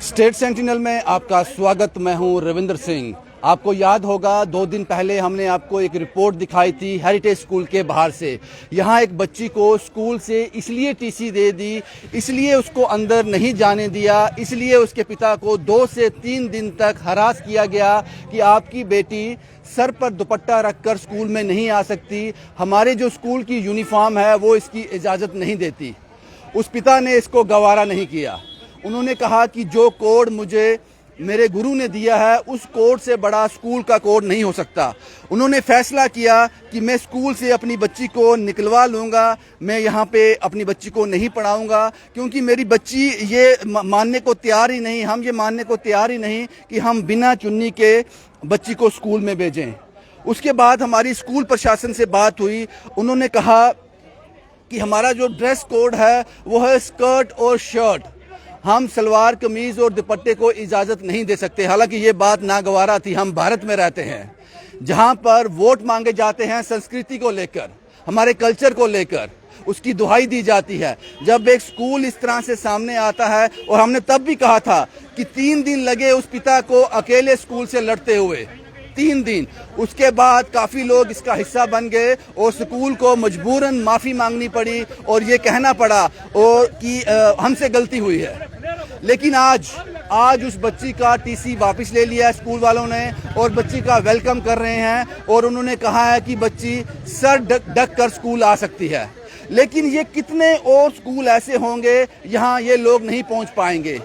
State sentinel में आपका स्वागत। मैं हूं रविंद्र सिंह। आपको याद होगा 2 दिन पहले हमने आपको एक रिपोर्ट दिखाई थी हेरिटेज स्कूल के बाहर से। यहां एक बच्ची को स्कूल से इसलिए टीसी दे दी, इसलिए उसको अंदर नहीं जाने दिया, इसलिए उसके पिता को 2 से 3 दिन तक हरास किया गया कि आपकी बेटी सर पर दुपट्टा रखकर स्कूल में नहीं आ सकती, हमारे जो स्कूल की यूनिफॉर्म है वो इसकी इजाज़त नहीं देती। उस पिता ने इसको गवारा नहीं किया। उन्होंने कहा कि जो कोड मुझे मेरे गुरु ने दिया है उस कोड से बड़ा स्कूल का कोड नहीं हो सकता। उन्होंने फैसला किया कि मैं स्कूल से अपनी बच्ची को निकलवा लूँगा, मैं यहाँ पे अपनी बच्ची को नहीं पढ़ाऊँगा, क्योंकि मेरी बच्ची ये मानने को तैयार ही नहीं, हम ये मानने को तैयार ही नहीं कि हम बिना चुन्नी के बच्ची को स्कूल में भेजें। उसके बाद हमारी स्कूल प्रशासन से बात हुई। उन्होंने कहा कि हमारा जो ड्रेस कोड है वो है स्कर्ट और शर्ट, हम सलवार कमीज और दुपट्टे को इजाज़त नहीं दे सकते। हालांकि ये बात नागवारा थी। हम भारत में रहते हैं जहां पर वोट मांगे जाते हैं संस्कृति को लेकर, हमारे कल्चर को लेकर, उसकी दुहाई दी जाती है। जब एक स्कूल इस तरह से सामने आता है, और हमने तब भी कहा था कि 3 दिन लगे उस पिता को अकेले स्कूल से लड़ते हुए, 3 दिन। उसके बाद काफ़ी लोग इसका हिस्सा बन गए और स्कूल को मजबूरन माफ़ी मांगनी पड़ी और ये कहना पड़ा और कि हमसे गलती हुई है। लेकिन आज उस बच्ची का टीसी वापस ले लिया स्कूल वालों ने और बच्ची का वेलकम कर रहे हैं और उन्होंने कहा है कि बच्ची सर ढक कर स्कूल आ सकती है। लेकिन ये कितने और स्कूल ऐसे होंगे यहाँ ये लोग नहीं पहुँच पाएंगे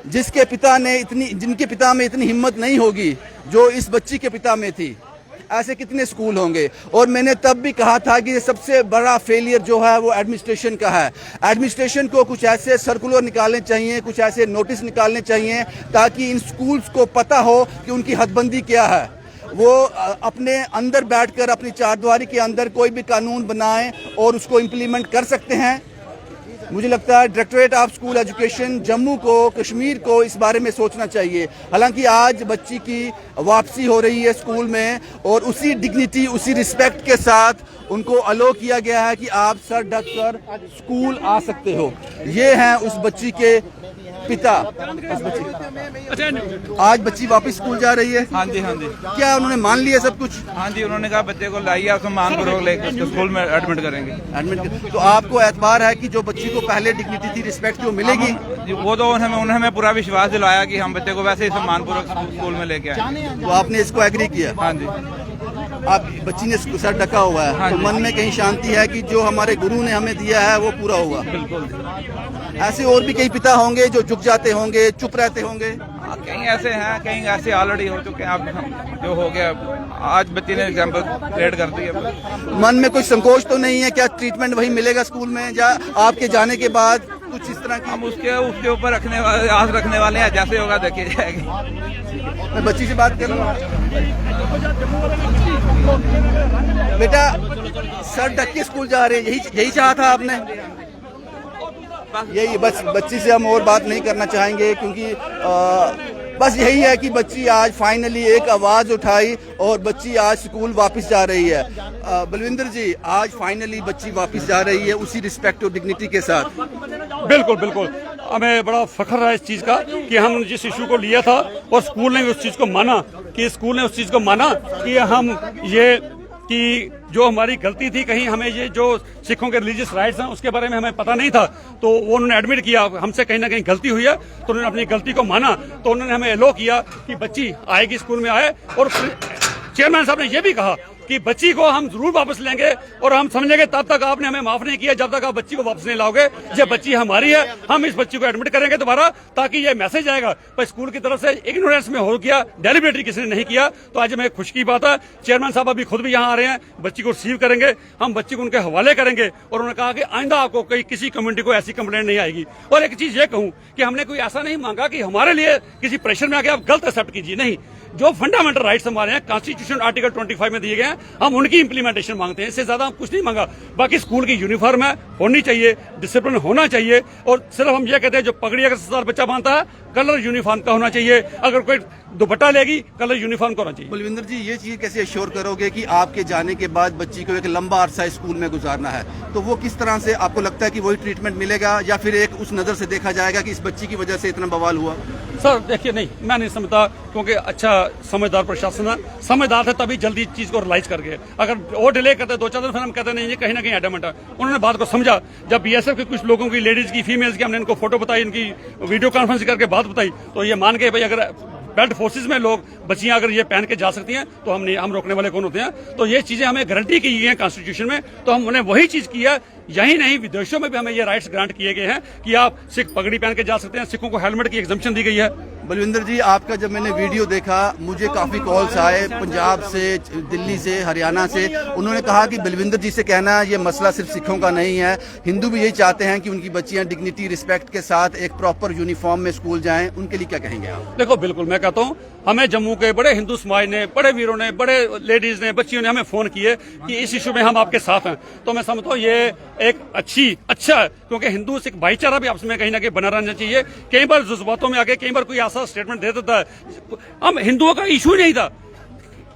जिनके पिता में इतनी हिम्मत नहीं होगी जो इस बच्ची के पिता में थी। ऐसे कितने स्कूल होंगे। और मैंने तब भी कहा था कि सबसे बड़ा फेलियर जो है वो एडमिनिस्ट्रेशन का है। एडमिनिस्ट्रेशन को कुछ ऐसे सर्कुलर निकालने चाहिए, कुछ ऐसे नोटिस निकालने चाहिए ताकि इन स्कूल्स को पता हो कि उनकी हदबंदी क्या है। वो अपने अंदर बैठकर अपनी चारदीवारी के अंदर कोई भी कानून बनाएं और उसको इम्प्लीमेंट कर सकते हैं। मुझे लगता है directorate of school education Jammu को, कश्मीर को इस बारे में सोचना चाहिए। हालांकि आज बच्ची की वापसी हो रही है स्कूल में और उसी डिग्निटी, उसी रिस्पेक्ट के साथ उनको अलो किया गया है कि आप सर ढक कर स्कूल आ सकते हो। ये हैं उस बच्ची के पिता। आज बच्ची वापस स्कूल जा रही है। हाँ जी, हाँ जी। क्या उन्होंने मान लिया सब कुछ? हाँ जी, उन्होंने कहा बच्चे को लाइए, आप सम्मानपूर्वक लेकर उसको स्कूल में एडमिट करेंगे। तो आपको एतबार है कि जो बच्ची को पहले डिग्निटी थी, रिस्पेक्ट जो मिलेगी? वो तो उन्होंने हमें पूरा विश्वास दिलाया कि हम बच्चे को वैसे ही सम्मानपूर्वक स्कूल में लेके आए। तो आपने इसको एग्री किया? हाँ जी। आप बच्ची ने सर ढका हुआ है। हाँ, तो मन में कहीं शांति है कि जो हमारे गुरु ने हमें दिया है वो पूरा होगा। बिल्कुल। ऐसे और भी कई पिता होंगे जो झुक जाते होंगे, चुप रहते होंगे। कहीं ऐसे हैं, कहीं ऐसे ऑलरेडी हो चुके हैं। अब जो हो गया, आज बच्चे ने एग्जाम्पल क्रिएट कर दिया। मन में कोई संकोच तो नहीं है? क्या ट्रीटमेंट वही मिलेगा स्कूल में या आपके जाने के बाद कुछ इस तरह की? हम उसके ऊपर आस रखने वाले हैं, जैसे होगा देखी जाएगी। मैं बच्ची से बात करूँगा। बेटा सर ढक के स्कूल जा रहे हैं, यही चाहा था आपने? यही बस, बच्ची से हम और बात नहीं करना चाहेंगे क्योंकि बस यही है कि बच्ची आज फाइनली एक आवाज उठाई और बच्ची आज स्कूल वापस जा रही है। बलविंदर जी, आज फाइनली बच्ची वापस जा रही है उसी रिस्पेक्ट और डिग्निटी के साथ। बिल्कुल बिल्कुल, हमें बड़ा फख्र है इस चीज का कि हमने जिस इशू को लिया था और स्कूल ने उस चीज को माना, कि हम ये कि जो हमारी गलती थी, कहीं हमें ये जो सिखों के रिलीजियस राइट्स हैं उसके बारे में हमें पता नहीं था, तो वो उन्होंने एडमिट किया हमसे कहीं ना कहीं गलती हुई है, तो उन्होंने अपनी गलती को माना, तो उन्होंने हमें एलो किया कि बच्ची आएगी, स्कूल में आए। और चेयरमैन साहब ने यह भी कहा कि बच्ची को हम जरूर वापस लेंगे और हम समझेंगे तब तक आपने हमें माफ नहीं किया जब तक आप बच्ची को वापस नहीं लाओगे। ये बच्ची हमारी है, हम इस बच्ची को एडमिट करेंगे दोबारा, ताकि ये मैसेज आएगा। पर स्कूल की तरफ से इग्नोरेंस में हो गया, डेलिबरेटली किसी ने नहीं किया। तो आज हमें खुशी की बात है, चेयरमैन साहब अभी खुद भी यहाँ आ रहे हैं, बच्ची को रिसीव करेंगे, हम बच्ची को उनके हवाले करेंगे और उन्होंने कहा कि आइंदा आपको किसी कम्युनिटी को ऐसी कंप्लेंट नहीं आएगी। और एक चीज ये कहूँ कि हमने कोई ऐसा नहीं मांगा कि हमारे लिए किसी प्रेशर में आके आप गलत एक्सेप्ट कीजिए, नहीं। जो फंडामेंटल राइट्स हमारे हैं कॉन्स्टिट्यूशन आर्टिकल 25 में दिए गए हैं, हम उनकी इंप्लीमेंटेशन मांगते हैं, इससे ज्यादा हम कुछ नहीं मांगा। बाकी स्कूल की यूनिफॉर्म है, होनी चाहिए, डिसिप्लिन होना चाहिए, और सिर्फ हम ये कहते हैं जो पगड़ी अगर सरदार बच्चा बांधता है कलर यूनिफॉर्म का होना चाहिए। अगर कोई दुपट्टा लेगी, कलर यूनिफॉर्म का होना चाहिए। बलविंदर जी, ये चीज कैसे एश्योर करोगे कि आपके जाने के बाद बच्ची को एक लंबा अरसा स्कूल में गुजारना है, तो वो किस तरह से आपको लगता है कि वही ट्रीटमेंट मिलेगा, या फिर एक उस नजर से देखा जाएगा कि इस बच्ची की वजह से इतना बवाल हुआ? सर देखिए, नहीं, मैं नहीं समझता, क्योंकि अच्छा समझदार प्रशासन है, समझदार है तभी जल्दी चीज को रियलाइज कर गए। अगर वो डिले करते 2-4 दिन, फिर हम कहते नहीं, ये कहीं ना कहीं एडमेंट है। उन्होंने बात को समझा। जब बीएसएफ के कुछ लोगों की, लेडीज की, फीमेल्स की, हमने इनको फोटो बताई, इनकी वीडियो कॉन्फ्रेंस करके बात बताई, तो ये मान के भाई अगर बेल्ट फोर्सेज में लोग, बच्चियां अगर ये पहन के जा सकती हैं तो हम रोकने वाले कौन होते हैं? तो ये चीजें हमें गारंटी की गई है कॉन्स्टिट्यूशन में, तो हमने वही चीज की है। यही नहीं, विदेशों में भी हमें ये राइट्स ग्रांट किए गए हैं कि आप सिख पगड़ी पहन के जा सकते हैं, सिखों को हेलमेट की एग्जम्पशन दी गई है। बलविंदर जी, आपका जब मैंने वीडियो देखा, मुझे काफी कॉल्स आए पंजाब से, दिल्ली से, हरियाणा से। उन्होंने कहा कि बलविंदर जी से कहना ये मसला सिर्फ सिखों का नहीं है, हिंदू भी यही चाहते हैं कि उनकी बच्चियां डिग्निटी, रिस्पेक्ट के साथ एक प्रॉपर यूनिफॉर्म में स्कूल जाएं। उनके लिए क्या कहेंगे आप? देखो, बिल्कुल मैं कहता हूँ, हमें जम्मू के बड़े हिंदू समाज ने, बड़े वीरों ने, बड़े लेडीज ने, बच्चियों ने हमें फोन किए कि इस इशू में हम आपके साथ हैं। तो मैं समझता हूँ ये एक अच्छा है, क्योंकि हिंदू सिख भाईचारा भी आपस में कहीं ना कहीं बना रहना चाहिए। कई बार जज्बातों में आके कई बार कोई ऐसा स्टेटमेंट दे देता है, हम हिंदुओं का इशू नहीं था,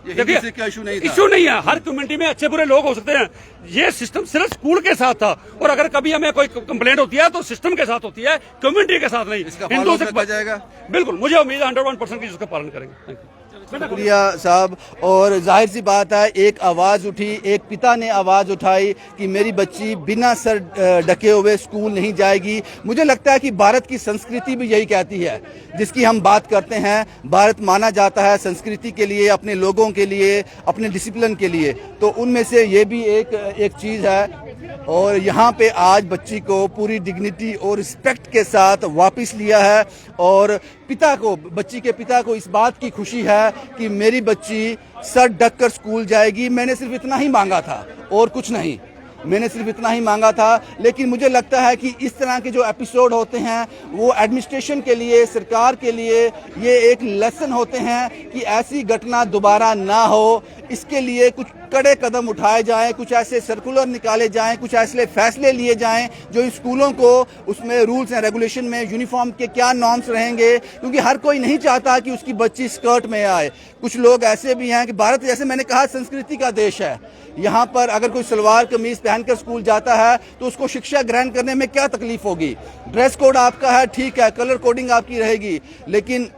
देखिए इशू नहीं है। हर कम्युनिटी में अच्छे बुरे लोग हो सकते हैं। ये सिस्टम सिर्फ स्कूल के साथ था, और अगर कभी हमें कोई कंप्लेंट होती है तो सिस्टम के साथ होती है, कम्युनिटी के साथ नहीं। हिंदू से जाएगा। बिल्कुल, मुझे उम्मीद है 101% की इसका पालन करेंगे। शुक्रिया साहब। और जाहिर सी बात है, एक आवाज़ उठी, एक पिता ने आवाज़ उठाई कि मेरी बच्ची बिना सर ढके हुए स्कूल नहीं जाएगी। मुझे लगता है कि भारत की संस्कृति भी यही कहती है, जिसकी हम बात करते हैं। भारत माना जाता है संस्कृति के लिए, अपने लोगों के लिए, अपने डिसिप्लिन के लिए, तो उनमें से ये भी एक चीज़ है। और यहाँ पे आज बच्ची को पूरी डिग्निटी और रिस्पेक्ट के साथ वापस लिया है, और पिता को, बच्ची के पिता को इस बात की खुशी है कि मेरी बच्ची सर ढक कर स्कूल जाएगी। मैंने सिर्फ इतना ही मांगा था और कुछ नहीं, मैंने सिर्फ इतना ही मांगा था। लेकिन मुझे लगता है कि इस तरह के जो एपिसोड होते हैं वो एडमिनिस्ट्रेशन के लिए, सरकार के लिए ये एक लेसन होते हैं कि ऐसी घटना दोबारा ना हो। इसके लिए कुछ कड़े कदम उठाए जाएं, कुछ ऐसे सर्कुलर निकाले जाएं, कुछ ऐसे फैसले लिए जाएं जो इन स्कूलों को, उसमें रूल्स एंड रेगुलेशन में यूनिफॉर्म के क्या नॉर्म्स रहेंगे, क्योंकि हर कोई नहीं चाहता कि उसकी बच्ची स्कर्ट में आए। कुछ लोग ऐसे भी हैं कि भारत, जैसे मैंने कहा, संस्कृति का देश है। यहाँ पर अगर कोई सलवार कमीज पहनकर स्कूल जाता है तो उसको शिक्षा ग्रहण करने में क्या तकलीफ होगी? ड्रेस कोड आपका है, ठीक है, कलर कोडिंग आपकी रहेगी, लेकिन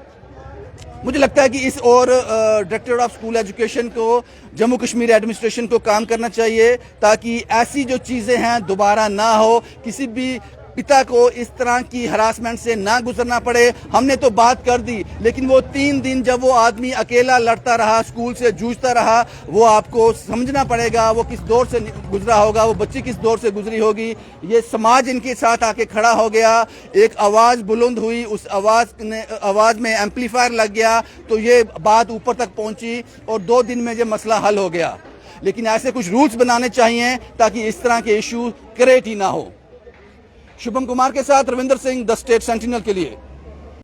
मुझे लगता है कि इस और डायरेक्टरेट ऑफ स्कूल एजुकेशन को, जम्मू कश्मीर एडमिनिस्ट्रेशन को काम करना चाहिए ताकि ऐसी जो चीज़ें हैं दोबारा ना हो, किसी भी पिता को इस तरह की हरासमेंट से ना गुजरना पड़े। हमने तो बात कर दी, लेकिन वो 3 दिन जब वो आदमी अकेला लड़ता रहा, स्कूल से जूझता रहा, वो आपको समझना पड़ेगा वो किस दौर से गुजरा होगा, वो बच्ची किस दौर से गुजरी होगी। ये समाज इनके साथ आके खड़ा हो गया, एक आवाज़ बुलंद हुई, उस आवाज़ में एम्पलीफायर लग गया, तो ये बात ऊपर तक पहुंची और 2 दिन में ये मसला हल हो गया। लेकिन ऐसे कुछ रूल्स बनाने चाहिए ताकि इस तरह के इशू क्रिएट ही ना हो। शुभम कुमार के साथ Ravinder Singh, the state sentinel के लिए।